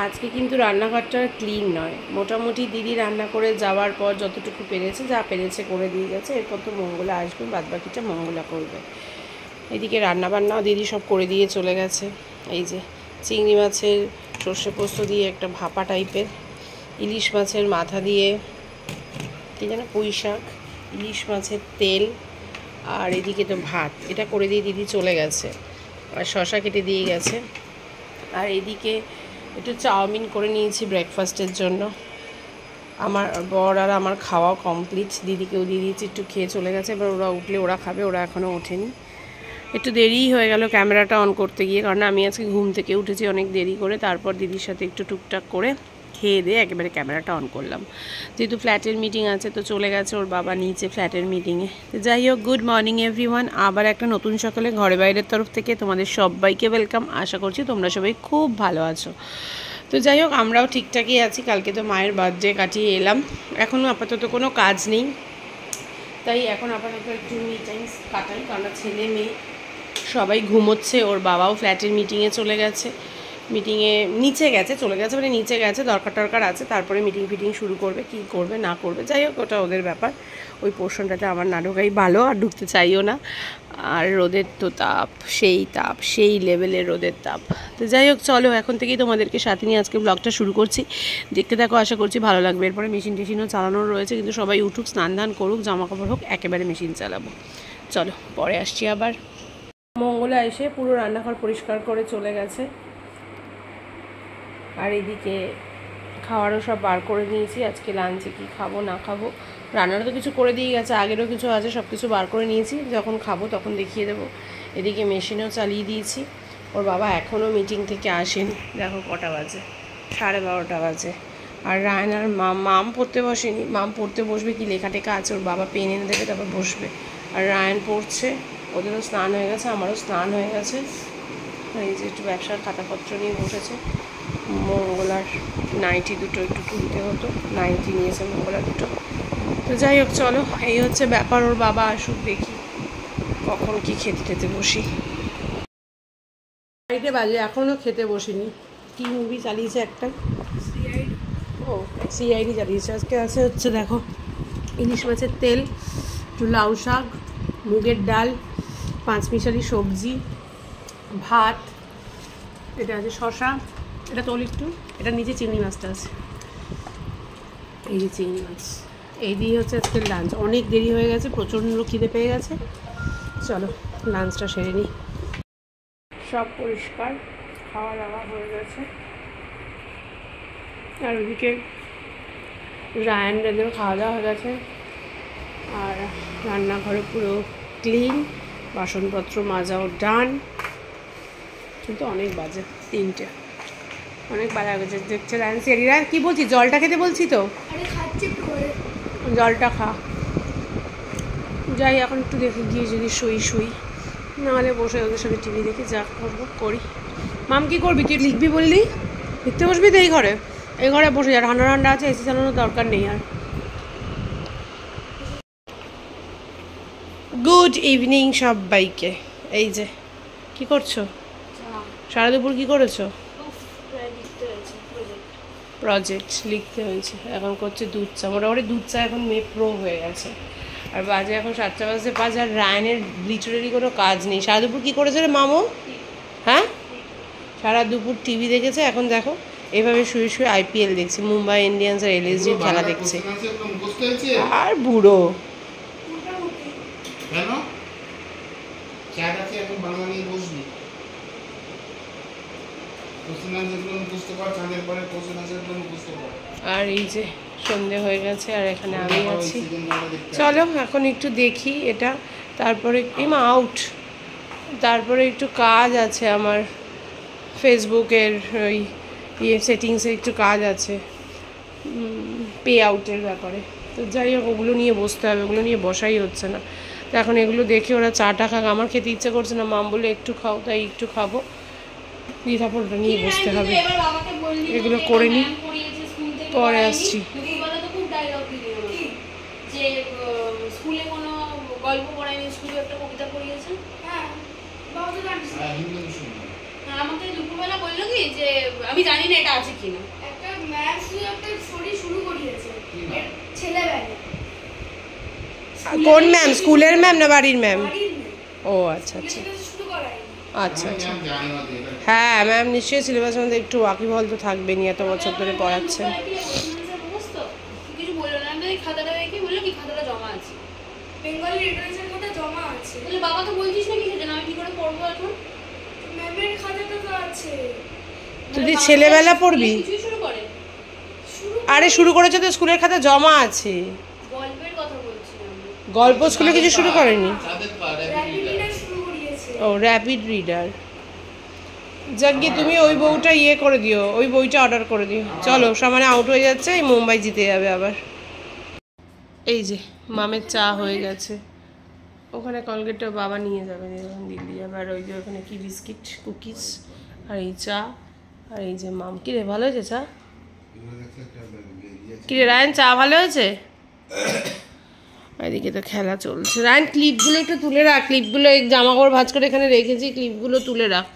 আজকে কিন্তু রান্নাঘরটা ক্লিন নয়, মোটামুটি দিদি রান্না করে যাওয়ার পর যতটুকু পেরেছে, যা পেরেছে করে দিয়ে গেছে। এরপর তো মঙ্গলা আসবে, বাদবাকিটা মঙ্গলা করবে। এদিকে রান্নাবান্নাও দিদি সব করে দিয়ে চলে গেছে। এই যে চিংড়ি মাছের সর্ষে পোস্ত দিয়ে একটা ভাপা টাইপের, ইলিশ মাছের মাথা দিয়ে কী যেন পুঁই শাক, ইলিশ মাছের তেল, আর এদিকে তো ভাত, এটা করে দিয়ে দিদি চলে গেছে। আর শশা কেটে দিয়ে গেছে। আর এদিকে একটু চাউমিন করে নিয়েছি ব্রেকফাস্টের জন্য। আমার বর আর আমার খাওয়া কমপ্লিট, দিদিকেও দিয়ে দিয়েছি, একটু খেয়ে চলে গেছে। এবার ওরা উঠলে ওরা খাবে, ওরা এখনও ওঠেনি। একটু দেরিই হয়ে গেল ক্যামেরাটা অন করতে গিয়ে, কারণ আমি আজকে ঘুম থেকে উঠেছি অনেক দেরি করে। তারপর দিদির সাথে একটু টুকটাক করে খেয়ে দিয়ে একেবারে ক্যামেরাটা অন করলাম। যেহেতু ফ্ল্যাটের মিটিং আছে, তো চলে গেছে ওর বাবা নিচে ফ্ল্যাটের মিটিংয়ে। তো যাই হোক, গুড মর্নিং এভরিওয়ান। আবার একটা নতুন সকালে ঘরে বাইরের তরফ থেকে তোমাদের সবাইকে ওয়েলকাম। আশা করছি তোমরা সবাই খুব ভালো আছো। তো যাই হোক, আমরাও ঠিকঠাকই আছি। কালকে তো মায়ের বার্থডে কাটিয়ে এলাম, এখনও আপাতত কোনো কাজ নেই, তাই এখন আপাতত একটু মি টাইম কাটাই। কারণ ছেলে মেয়ে সবাই ঘুমোচ্ছে, ওর বাবাও ফ্ল্যাটের মিটিংয়ে চলে গেছে, মিটিংয়ে নিচে গেছে, চলে গেছে মানে নিচে গেছে, দরকার টরকার আছে, তারপরে মিটিং ফিটিং শুরু করবে, কি করবে না করবে যাই হোক, ওটা ওদের ব্যাপার। ওই পোর্শনটাতে আমার না ঢোকাই ভালো, আর ঢুকতে চাইও না। আর রোদের তো তাপ, সেই লেভেলের রোদের তাপ। তো যাই হোক, চলো এখন থেকেই তোমাদেরকে সাথে নিয়ে আজকে ব্লগটা শুরু করছি। দেখতে থাকো, আশা করছি ভালো লাগবে। এরপরে মেশিন টেশিনও চালানোর রয়েছে, কিন্তু সবাই উঠুক, স্নান ধান করুক, জামা কাপড় হোক, একেবারে মেশিন চালাবো। চলো পরে আসছি আবার। মঙ্গলা এসে পুরো রান্নাঘর পরিষ্কার করে চলে গেছে। আর এদিকে খাওয়ারও সব বার করে নিয়েছি, আজকে লাঞ্চে কি খাবো না খাবো। রান্নাটা তো কিছু করে দিয়ে গেছে, আগেরও কিছু আছে, সব কিছু বার করে নিয়েছি, যখন খাবো তখন দেখিয়ে দেবো। এদিকে মেশিনও চালিয়ে দিয়েছি। ওর বাবা এখনও মিটিং থেকে আসেনি, দেখো কটা বাজে, 12:30 বাজে। আর রায়ন আর মাম পড়তে বসেনি, মাম পড়তে বসবে, কি লেখা টেখা আছে, ওর বাবা পেন এনে দেবে, তারপর বসবে। আর রায়ন পড়ছে, ওদেরও স্নান হয়ে গেছে, আমারও স্নান হয়ে গেছে। এই যে একটু ব্যবসার খাতাপত্র নিয়ে বসেছে। মঙ্গলার নাইটি দুটো একটু তুলতে হতো, নাইটি নিয়েছে মঙ্গলা দুটো। তো যাই হোক, চলো এই হচ্ছে ব্যাপার। ওর বাবা আসুক, দেখি কখন কি খেতে বসি। বাড়িতে বাজে, এখনও খেতে বসিনি। কি মুভি চালিয়েছে একটা, সিআইডি চালিয়েছে। আজকে আছে হচ্ছে দেখো, ইলিশ মাছের তেল, একটু লাউ শাক, মুগের ডাল, 5 মিশালি সবজি, ভাত, এটা আছে শশা, এটা তোল একটু, এটার নিচে চিংড়ি মাছটা আছে, এই যে চিংড়ি মাছ। এই দিয়ে হচ্ছে আজকের লাঞ্চ। অনেক দেরি হয়ে গেছে, প্রচণ্ড খিদে পেয়ে গেছে। চলো লাঞ্চটা সেরে নিই। সব পরিষ্কার, খাওয়া দাওয়া হয়ে গেছে। আর ওদিকে রায়ানদের খাওয়া দাওয়া হয়ে গেছে। আর রান্নাঘরে পুরো ক্লিন, বাসনপত্র মাজাও ডান। কিন্তু অনেক বাজে, 3টে, অনেক বাজে গেছে। দেখছে রায়ন সেরিরা কী বলছি, জলটা খেতে বলছি তো, জলটা খা। যাই এখন একটু দেখে গিয়ে যদি শুই, নাহলে বসে ওদের সাথে টিভি দেখি, যা করবো করি। মাম কী করবি, তুই লিখবি বললি, লিখতে বসবি তো এই ঘরে বসে যা, ঠান্ডা ঠান্ডা আছে, এসি চালানোর দরকার নেই আর। গুড ইভিনিং সবাইকে। এই যে কি করছো, সারা দুপুর কী করেছো? প্রজেক্ট লিখতে হয়েছে, এখন করছে দুধ চা। মোটামুটি দুধ চা এখন প্রো হয়ে গেছে। আর বাজে এখন 7:05, আর রায়নের লিটারেরই কোনো কাজ নেই। সারা দুপুর কী করেছে রে মামু? হ্যাঁ, সারা দুপুর টিভি দেখেছে। এখন দেখো এভাবে শুয়ে শুয়ে IPL দেখছে, মুম্বাই ইন্ডিয়ান্স আর LSGর খেলা দেখছে। আর বুড়ো আর এই যে সন্ধে হয়ে গেছে, আর এখানে আমি আছি। চলো এখন একটু দেখি এটা, তারপরে আউট, তারপরে একটু কাজ আছে আমার, ফেসবুকের ওই সেটিংসে একটু কাজ আছে, পে আউটের ব্যাপারে। তো যাই হোক, ওগুলো নিয়ে বসতে হবে, ওগুলো নিয়ে বসাই হচ্ছে না। তো এখন এগুলো দেখে ওরা চাটা খাক, আমার খেতে ইচ্ছে করছে না, মাম বলে একটু খাও, তাই একটু খাবো, দিয়ে তারপর ওটা নিয়ে বসতে হবে। এগুলো করে নিই, পরে আসছি। আমাকে দুপুরবেলা বললো কি যে আমি জানি না এটা আছে কিনা, একটা ম্যাম একটা স্টোরি শুরু করিয়েছে ছেলেবেলা। কোন ম্যাম? স্কুলের ম্যাম না বাড়ির ম্যাম? ও আচ্ছা আচ্ছা শুরু করাই আচ্ছা আচ্ছা। হ্যাঁ ম্যাম নিশ্চয়ই সিলেবাসের মধ্যে একটু ওয়াকিবহাল তো থাকবেনি, এত বছর ধরে পড়াচ্ছেন। কিছু বললো না, আমি খাতাটা দেখে বললো কি খাতাটা জমা আছে, বেঙ্গলি লিটারেচার খাতা জমা আছে। বলে বাবা তো বলছিস না কিছু যেন আমি কি করে পড়বো এখন? ম্যামের খাতাটা তো আছে। তুই ছেলেবেলা পড়বি? কিছুই শুরু করে আরে শুরু করেছে তো, স্কুলের খাতা জমা আছে। গল্পের কথা বলছিলাম, গল্প স্কুলে কিছু শুরু করেনি? র্যাপিড রিডার শুরু করিয়েছে। ও র্যাপিড রিডার। যাক গিয়ে তুমি ওই বইটা ইয়ে করে দিও, ওই বইটা অর্ডার করে দিও। চলো সামনে আউট হয়ে যাচ্ছে, এই মুম্বাই জিতে যাবে আবার। এই যে মামের চা হয়ে গেছে, ওখানে কলগেটটা বাবা নিয়ে যাবেন যখন দিল্লি যাবে। আর ওই যে ওখানে কি বিস্কিট কুকিজ আর এই চা, আর এই যে মাম। কিরে ভালো হয়েছে চা? কিরে রায়ন চা ভালো হয়েছে? এদিকে তো খেলা চলছে। রায়ন ক্লিপগুলো একটু তুলে রাখ, ক্লিপগুলো এই জামা কাপড় ভাঁজ করে এখানে রেখেছি, ক্লিপগুলো তুলে রাখ।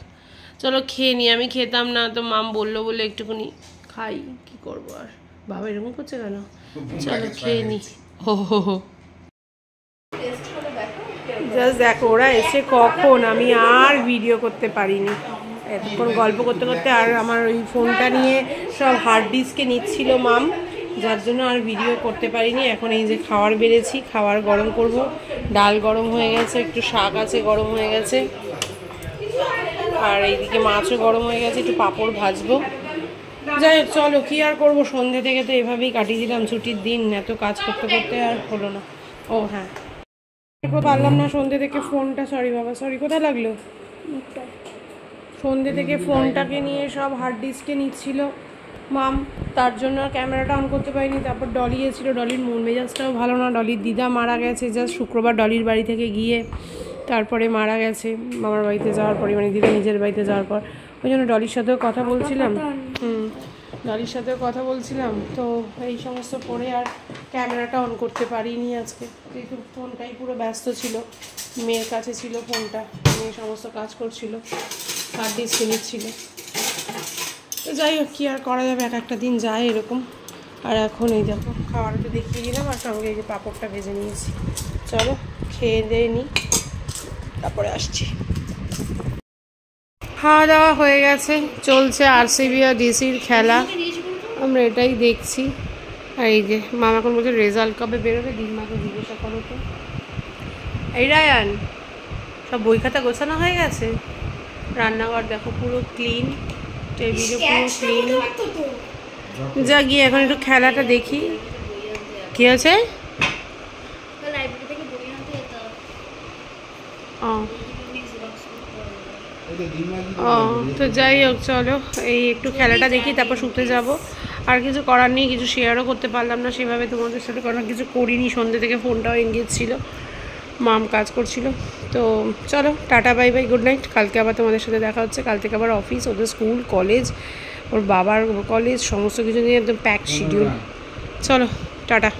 চলো খেয়ে নি, আমি খেতাম না তো মাম বললো বলে একটুখানি খাই, কি করবো আর। বাবা এরকম করছে কেন? চলো খেয়ে নি। হো হো হো জাস্ট দেখো ওরা এসে কখন, আমি আর ভিডিও করতে পারিনি এতক্ষণ গল্প করতে করতে। আর আমার ওই ফোনটা নিয়ে সব হার্ড ডিস্কে নিচ্ছিল মাম, যার জন্য আর ভিডিও করতে পারিনি। এখন এই যে খাবার বেড়েছি, খাবার গরম করব। ডাল গরম হয়ে গেছে, একটু শাক আছে গরম হয়ে গেছে, আর এইদিকে মাছও গরম হয়ে গেছে, একটু পাঁপড় ভাজবো। যাই হোক চলো, কি আর করবো, সন্ধ্যে থেকে তো এভাবেই কাটিয়ে দিলাম, ছুটির দিন, এত কাজ করতে করতে আর হলো না। ও হ্যাঁ পারলাম না সন্ধ্যে থেকে ফোনটা, সরি বাবা সরি, কোথায় লাগলো? সন্ধ্যে থেকে ফোনটাকে নিয়ে সব হার্ড ডিস্কে নিচ্ছিল মাম, তার জন্য আর ক্যামেরাটা অন করতে পারিনি। তারপর ডলি এসেছিল, ডলির মন মেজাজটাও ভালো না, ডলির দিদা মারা গেছে জাস্ট শুক্রবার ডলির বাড়ি থেকে গিয়ে, তারপরে মারা গেছে মামার বাড়িতে যাওয়ার পরে, মানে দিদা নিজের বাড়িতে যাওয়ার পর। ওই জন্য ডলির সাথেও কথা বলছিলাম, ডলির সাথেও কথা বলছিলাম, তো এই সমস্ত পরে আর ক্যামেরাটা অন করতে পারিনি আজকে, যেহেতু ফোনটাই পুরো ব্যস্ত ছিল, মেয়ের কাছে ছিল ফোনটা, মেয়ে সমস্ত কাজ করছিল, হার্ড ডিস্ক নিচ্ছিল। তো যাই হোক কী আর করা যাবে, এক একটা দিন যায় এরকম। আর এখন এই দেখো খাবারটা দেখিয়ে দিলাম, আর সঙ্গে এই যে পাঁপড়টা ভেজে নিয়েছি। চলো খেয়ে দিয়ে নিই, তারপরে আসছি। খাওয়া দাওয়া হয়ে গেছে, চলছে আরসিবি আর ডিসির খেলা, আমরা এটাই দেখছি। আর এই যে মামা এখন বলছে রেজাল্ট কবে বেরোবে, দিদিমাকে জিজ্ঞাসা করো তো। এই রায়ান সব বই খাতা গোছানো হয়ে গেছে, রান্নাঘর দেখো পুরো ক্লিন, টেবিলও পুরো ক্লিন। যা গিয়ে এখন একটু খেলাটা দেখি। কি আছে? ও তো যাই হোক চলো, এই একটু খেলাটা দেখি, তারপর শুতে যাব। আর কিছু করার নেই, কিছু শেয়ারও করতে পারলাম না সেভাবে তোমাদের সাথে, কারণ কিছু করিনি, সন্ধ্যে থেকে ফোনটাও এঙ্গেজ ছিল, মাম কাজ করছিল। তো চলো tata bye bye, good night. কালকে আবার তোমাদের সাথে দেখা হচ্ছে, কাল থেকে আবার অফিস, ওদের স্কুল কলেজ, ওর বাবার কলেজ, সমস্ত কিছু নিয়ে একদম প্যাক শিডিউল। চলো টাটা।